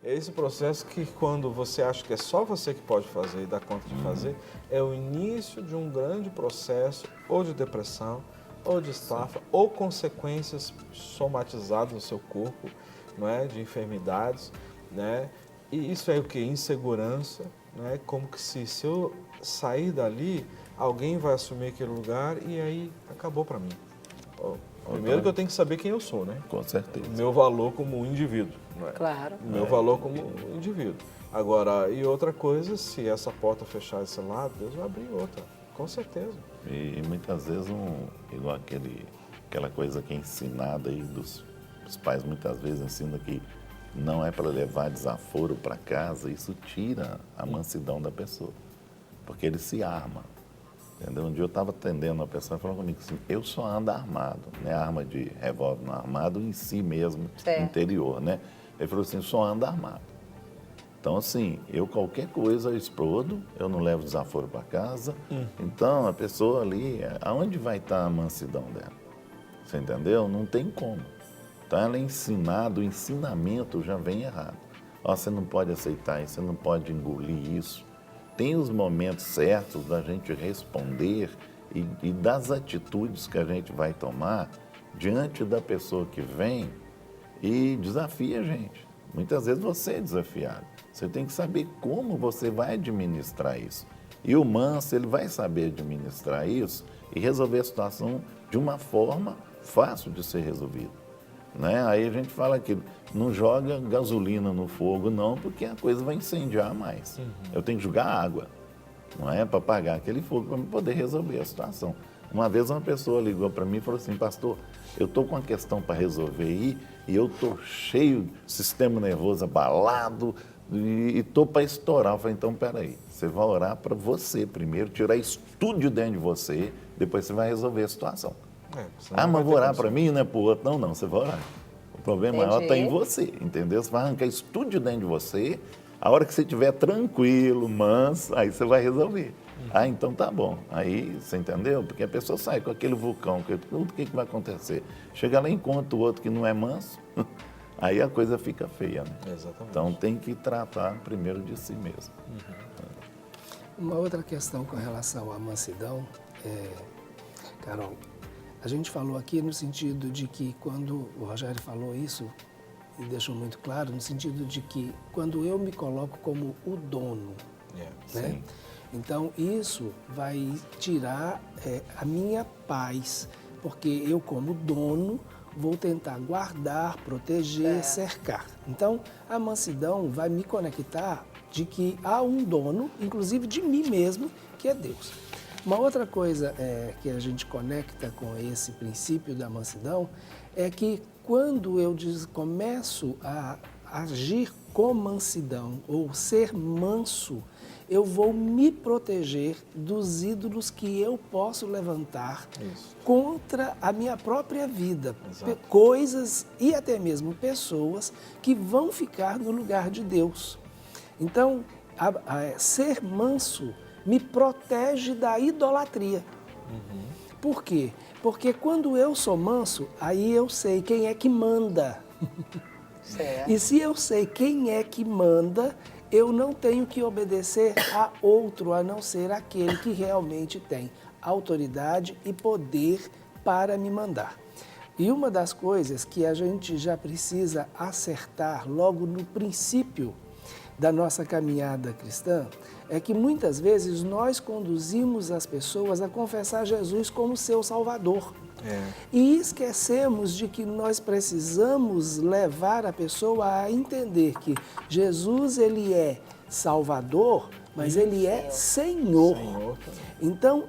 É esse processo que quando você acha que é só você que pode fazer e dá conta de fazer, é o início de um grande processo ou de depressão, ou de estafa, ou consequências somatizadas no seu corpo, não é? De enfermidades, né? E isso é o que? Insegurança, né? Como que se eu sair dali, alguém vai assumir aquele lugar e aí acabou para mim. Primeiro que eu tenho que saber quem eu sou, né? Com certeza. O meu valor como indivíduo, não é? Claro. O meu valor como indivíduo. Agora, e outra coisa, se essa porta fechar esse lado, Deus vai abrir outra, com certeza. E muitas vezes, igual aquela coisa que é ensinada aí os pais muitas vezes ensinam que não é para levar desaforo para casa, isso tira a mansidão da pessoa, porque ele se arma. Entendeu? Um dia eu estava atendendo uma pessoa e falou comigo assim, eu só ando armado, né? Arma de revólver não armado em si mesmo, interior, né? Ele falou assim, eu só ando armado. Então, assim, qualquer coisa eu explodo, eu não levo desaforo para casa. Então, a pessoa ali, aonde vai estar a mansidão dela? Você entendeu? Não tem como. Então, ela é ensinada, o ensinamento já vem errado. Ó, você não pode aceitar isso, você não pode engolir isso. Tem os momentos certos da gente responder e das atitudes que a gente vai tomar diante da pessoa que vem e desafia a gente. Muitas vezes você é desafiado. Você tem que saber como você vai administrar isso. E o manso, ele vai saber administrar isso e resolver a situação de uma forma fácil de ser resolvida. Né? Aí a gente fala que não joga gasolina no fogo, não, porque a coisa vai incendiar mais. Eu tenho que jogar água, não é? Para apagar aquele fogo, para poder resolver a situação. Uma vez uma pessoa ligou para mim e falou assim, pastor, eu estou com uma questão para resolver aí e eu estou cheio, sistema nervoso abalado e estou para estourar. Eu falei, então, peraí, você vai orar para você primeiro, tirar isso tudo de dentro de você, depois você vai resolver a situação. Mas vou orar para mim, não é para o outro. Não, você vai orar. O problema maior está em você, entendeu? Você vai arrancar isso tudo de dentro de você, a hora que você estiver tranquilo, manso, aí você vai resolver. Então tá bom. Aí, você entendeu? Porque a pessoa sai com aquele vulcão, o que vai acontecer? Chega lá e encontra o outro que não é manso, aí a coisa fica feia, né? Exatamente. Então tem que tratar primeiro de si mesmo. Uma outra questão com relação à mansidão, Carol, a gente falou aqui no sentido de que quando o Rogério falou isso, e deixou muito claro, no sentido de que quando eu me coloco como o dono, né? Sim. Então isso vai tirar a minha paz, porque eu como dono vou tentar guardar, proteger, cercar. Então a mansidão vai me conectar de que há um dono, inclusive de mim mesmo, que é Deus. Uma outra coisa que a gente conecta com esse princípio da mansidão é que quando eu começo a agir com mansidão ou ser manso, eu vou me proteger dos ídolos que eu posso levantar contra a minha própria vida. Coisas e até mesmo pessoas que vão ficar no lugar de Deus. Então, ser manso me protege da idolatria. Por quê? Porque quando eu sou manso, aí eu sei quem é que manda. Certo. E se eu sei quem é que manda, eu não tenho que obedecer a outro, a não ser aquele que realmente tem autoridade e poder para me mandar. E uma das coisas que a gente já precisa acertar logo no princípio da nossa caminhada cristã é que muitas vezes nós conduzimos as pessoas a confessar Jesus como seu Salvador. E esquecemos de que nós precisamos levar a pessoa a entender que Jesus, ele é Salvador, mas ele é Senhor. Então,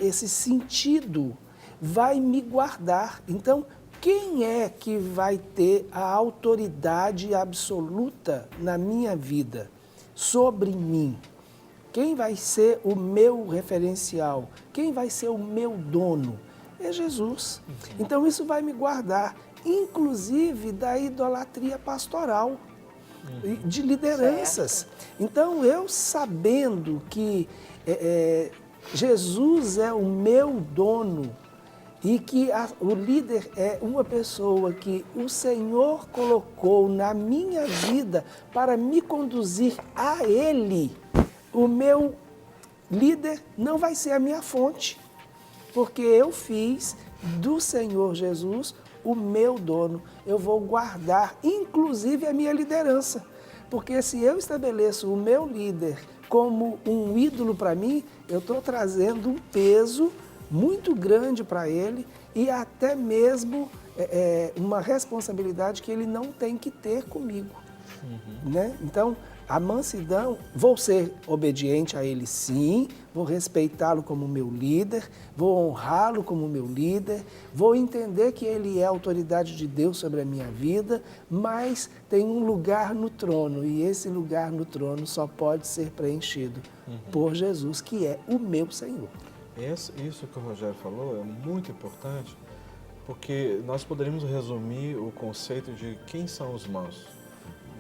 esse sentido vai me guardar. Então, quem é que vai ter a autoridade absoluta na minha vida, sobre mim? Quem vai ser o meu referencial? Quem vai ser o meu dono? É Jesus. Então isso vai me guardar, inclusive da idolatria pastoral, de lideranças. Então eu sabendo que Jesus é o meu dono, E que o líder é uma pessoa que o Senhor colocou na minha vida para me conduzir a Ele. O meu líder não vai ser a minha fonte, porque eu fiz do Senhor Jesus o meu dono. Eu vou guardar, inclusive, a minha liderança. Porque se eu estabeleço o meu líder como um ídolo para mim, eu estou trazendo um peso muito grande para ele e até mesmo uma responsabilidade que ele não tem que ter comigo. Né? Então, a mansidão, vou ser obediente a ele sim, vou respeitá-lo como meu líder, vou honrá-lo como meu líder, vou entender que ele é a autoridade de Deus sobre a minha vida, mas tem um lugar no trono e esse lugar no trono só pode ser preenchido por Jesus, que é o meu Senhor. Isso que o Rogério falou é muito importante, porque nós poderíamos resumir o conceito de quem são os mansos.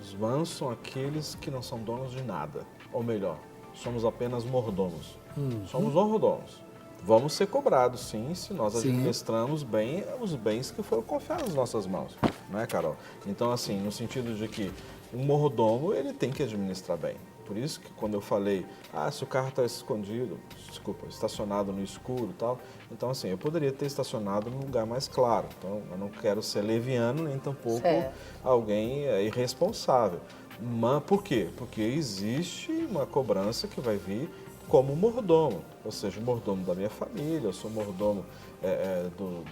Os mansos são aqueles que não são donos de nada, ou melhor, somos apenas mordomos. Somos mordomos. Vamos ser cobrados, sim, se nós administramos bem os bens que foram confiados nas nossas mãos, não é, Carol? Então, assim, no sentido de que um mordomo, ele tem que administrar bem. Por isso que quando eu falei, se o carro está estacionado no escuro e tal, então assim, eu poderia ter estacionado num lugar mais claro. Então, eu não quero ser leviano, nem tampouco alguém irresponsável. Mas por quê? Porque existe uma cobrança que vai vir como mordomo, ou seja, o mordomo da minha família, eu sou mordomo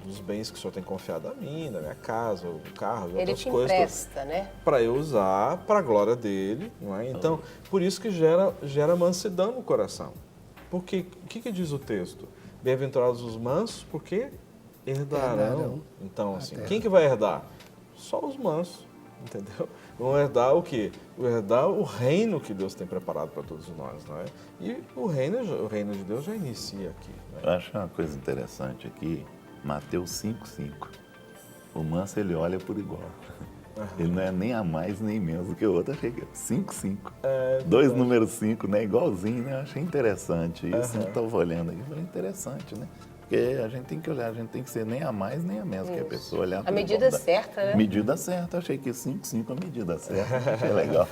dos bens que o senhor tem confiado a mim, da minha casa, o carro e outras coisas. Ele te empresta, né? Para eu usar para a glória dele, não é? Então, por isso que gera mansidão no coração. Porque, o que diz o texto? Bem-aventurados os mansos, porque herdarão. Então, assim, quem que vai herdar? Só os mansos, entendeu? Vão herdar o quê? Herdar o reino que Deus tem preparado para todos nós, não é? E o reino de Deus já inicia aqui. Né? Eu acho uma coisa interessante aqui, Mateus 5,5. O manso, ele olha por igual. Ele não é nem a mais nem menos do que o outro. Achei que 5,5. Dois números 5, né? Igualzinho, né? Eu achei interessante isso. Eu estava olhando aqui, falei, interessante, né? Porque a gente tem que olhar, a gente tem que ser nem a mais nem a menos, que a pessoa olhar. A medida certa, né? Medida certa, achei que 5,5 é a medida certa, achei legal.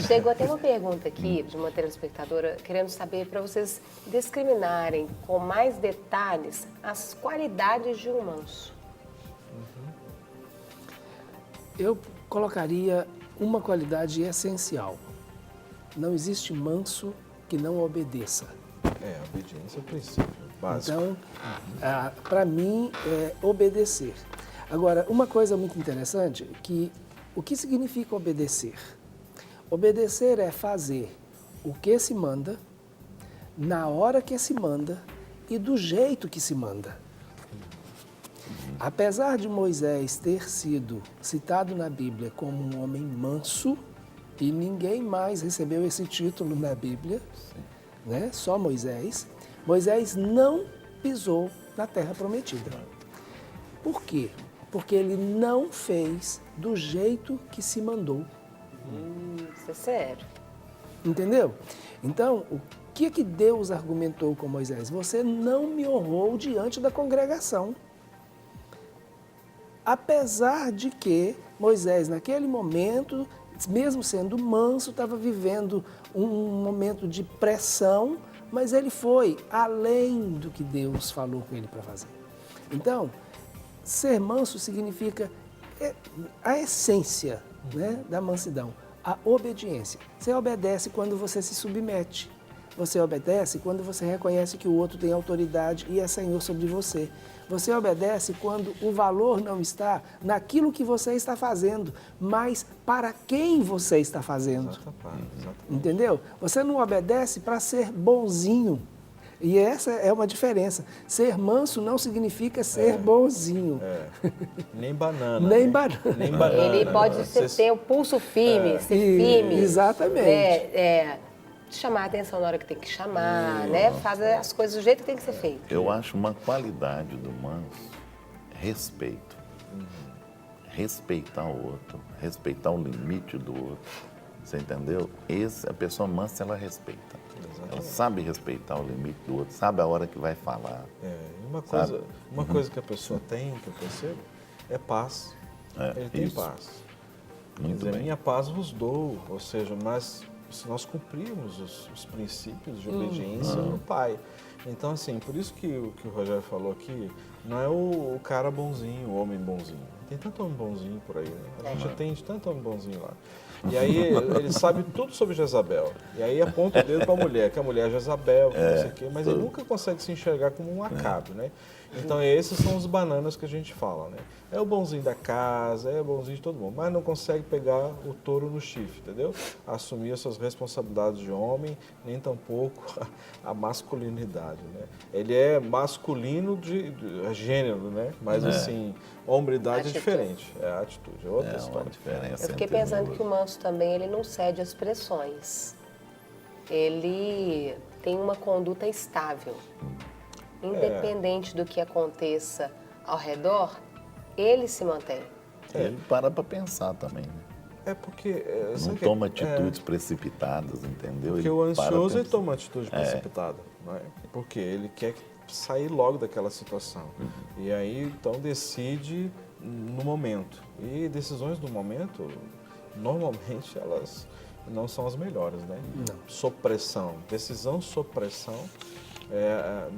Chegou até uma pergunta aqui de uma telespectadora querendo saber para vocês discriminarem com mais detalhes as qualidades de um manso. Eu colocaria uma qualidade essencial. Não existe manso que não obedeça. A obediência é o princípio básico. Então, para mim, é obedecer. Agora, uma coisa muito interessante, o que significa obedecer? Obedecer é fazer o que se manda, na hora que se manda e do jeito que se manda. Apesar de Moisés ter sido citado na Bíblia como um homem manso, e ninguém mais recebeu esse título na Bíblia, né? Só Moisés, Moisés não pisou na terra prometida. Por quê? Porque ele não fez do jeito que se mandou. Isso é sério. Entendeu? Então, o que Deus argumentou com Moisés? Você não me honrou diante da congregação. Apesar de que Moisés, naquele momento, mesmo sendo manso, estava vivendo um momento de pressão, mas ele foi além do que Deus falou com ele para fazer. Então, ser manso significa a essência, né, da mansidão, a obediência. Você obedece quando você se submete. Você obedece quando você reconhece que o outro tem autoridade e é senhor sobre você. Você obedece quando o valor não está naquilo que você está fazendo, mas para quem você está fazendo. Exatamente. Entendeu? Você não obedece para ser bonzinho. E essa é uma diferença. Ser manso não significa ser bonzinho. Nem banana. Nem banana. Nem banana. Ele pode ter o pulso firme, ser firme. Exatamente. Chamar a atenção na hora que tem que chamar, né? Fazer as coisas do jeito que tem que ser feito. Eu acho uma qualidade do manso respeito. Respeitar o outro, respeitar o limite do outro, Você entendeu? A pessoa mansa, ela respeita. Ela sabe respeitar o limite do outro, sabe a hora que vai falar. Uma coisa que a pessoa tem, que eu percebo, é paz. Ele tem isso. paz. Muito Quer dizer, bem. minha paz vos dou, ou seja, mas se nós cumprirmos os princípios de obediência no Pai. Então, assim, por isso que o Rogério falou aqui, não é o cara bonzinho, o homem bonzinho. Tem tanto homem bonzinho por aí, né? A gente atende tanto homem bonzinho lá. E aí ele sabe tudo sobre Jezabel. E aí aponta o dedo para a mulher, que a mulher é Jezabel, que não sei o quê, mas ele nunca consegue se enxergar como um Acabe, né? Então esses são os bananas que a gente fala, né? É o bonzinho da casa, é o bonzinho de todo mundo, mas não consegue pegar o touro no chifre, entendeu? Assumir as suas responsabilidades de homem, nem tampouco a masculinidade, né? Ele é masculino de gênero, né? Mas assim, hombridade é diferente, é a atitude, é outra história. Uma diferença Eu fiquei entre pensando duas. que o manso também, ele não cede às pressões. Ele tem uma conduta estável. Independente do que aconteça ao redor, ele se mantém. Ele para pensar também, né? É porque... Não sabe que- toma atitudes precipitadas, entendeu? Porque Ele o para ansioso ele pensar. toma atitude precipitada, não é? Porque ele quer sair logo daquela situação. E aí, então, decide no momento. E decisões no momento, normalmente, elas não são as melhores, né? Não. Sob pressão. Decisão sob pressão,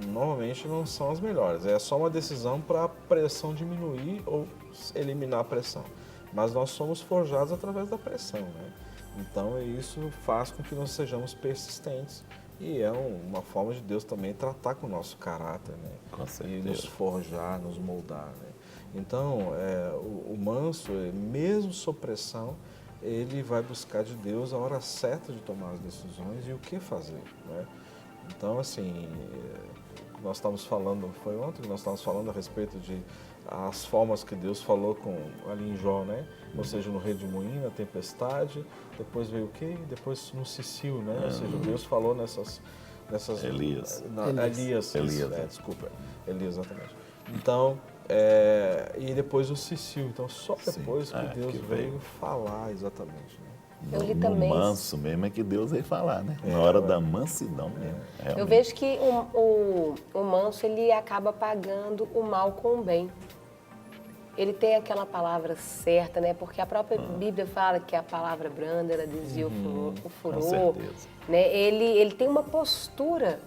normalmente não são as melhores. É só uma decisão para a pressão diminuir ou eliminar a pressão. Mas nós somos forjados através da pressão, né? Então, isso faz com que nós sejamos persistentes. E é uma forma de Deus também tratar com o nosso caráter, né? Com E certeza. nos forjar, nos moldar, né? Então, o manso, mesmo sob pressão, ele vai buscar de Deus a hora certa de tomar as decisões e o que fazer, né? Então, assim, nós estávamos falando, foi ontem que nós estávamos falando a respeito de as formas que Deus falou ali em Jó, né? Ou seja, no redemoinho, na tempestade, depois veio o quê? Depois no Cicil, né? Ou seja, Deus falou nessas Elias. Elias. Elias. Desculpa, Elias, exatamente. Então, e depois o Cicil. Então, só depois que Deus que veio falar exatamente, né? Eu li No também. manso mesmo é que Deus veio falar, né? Na hora da mansidão mesmo. Eu realmente. vejo que o manso, ele acaba pagando o mal com o bem. Ele tem aquela palavra certa, né? Porque a própria Bíblia fala que a palavra branda, ela desvia o furor. certeza. Né? Ele tem uma postura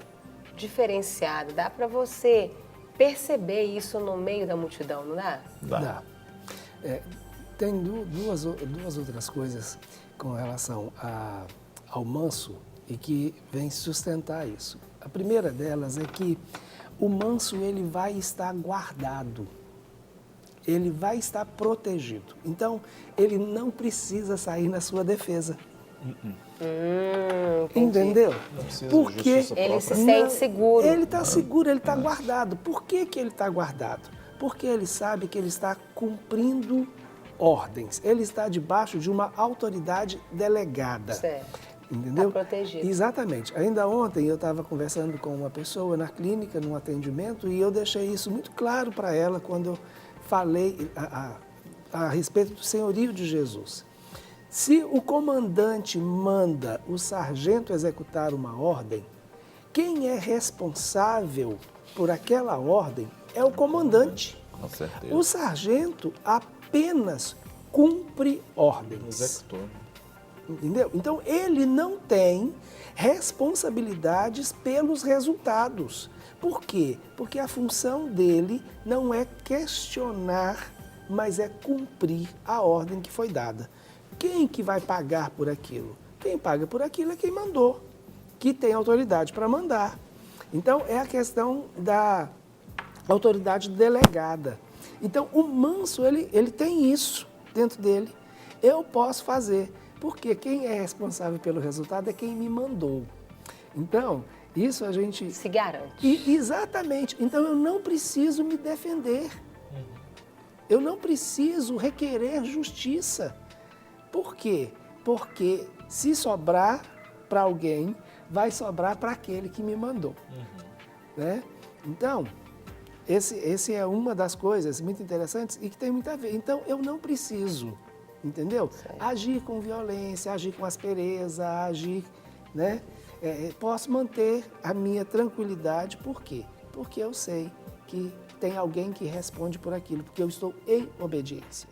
diferenciada. Dá para você perceber isso no meio da multidão, não dá? Dá. Tem duas outras coisas com relação ao manso e que vem sustentar isso. A primeira delas é que o manso ele vai estar guardado, ele vai estar protegido. Então, ele não precisa sair na sua defesa. Entendi. Entendeu? Não precisa de Porque justiça Ele própria. se sente seguro. Ele está seguro, ele está guardado. Por que ele está guardado? Porque ele sabe que ele está cumprindo ordens. Ele está debaixo de uma autoridade delegada. Certo. Entendeu? Está protegido. Exatamente. Ainda ontem eu estava conversando com uma pessoa na clínica, num atendimento, e eu deixei isso muito claro para ela quando eu falei a respeito do senhorio de Jesus. Se o comandante manda o sargento executar uma ordem, quem é responsável por aquela ordem é o comandante. Com certeza. O sargento apenas cumpre ordens. Executor. Entendeu? Então, ele não tem responsabilidades pelos resultados. Por quê? Porque a função dele não é questionar, mas é cumprir a ordem que foi dada. Quem que vai pagar por aquilo? Quem paga por aquilo é quem mandou, que tem autoridade para mandar. Então, é a questão da autoridade delegada. Então, o manso, ele tem isso dentro dele. Eu posso fazer, porque quem é responsável pelo resultado é quem me mandou. Então, isso a gente... Se garante. Exatamente. Então, eu não preciso me defender. Eu não preciso requerer justiça. Por quê? Porque se sobrar para alguém, vai sobrar para aquele que me mandou. Né? Então, esse é uma das coisas muito interessantes e que tem muito a ver. Então, eu não preciso entendeu? Certo. Agir com violência, agir com aspereza, agir, né? Posso manter a minha tranquilidade, por quê? Porque eu sei que tem alguém que responde por aquilo, porque eu estou em obediência.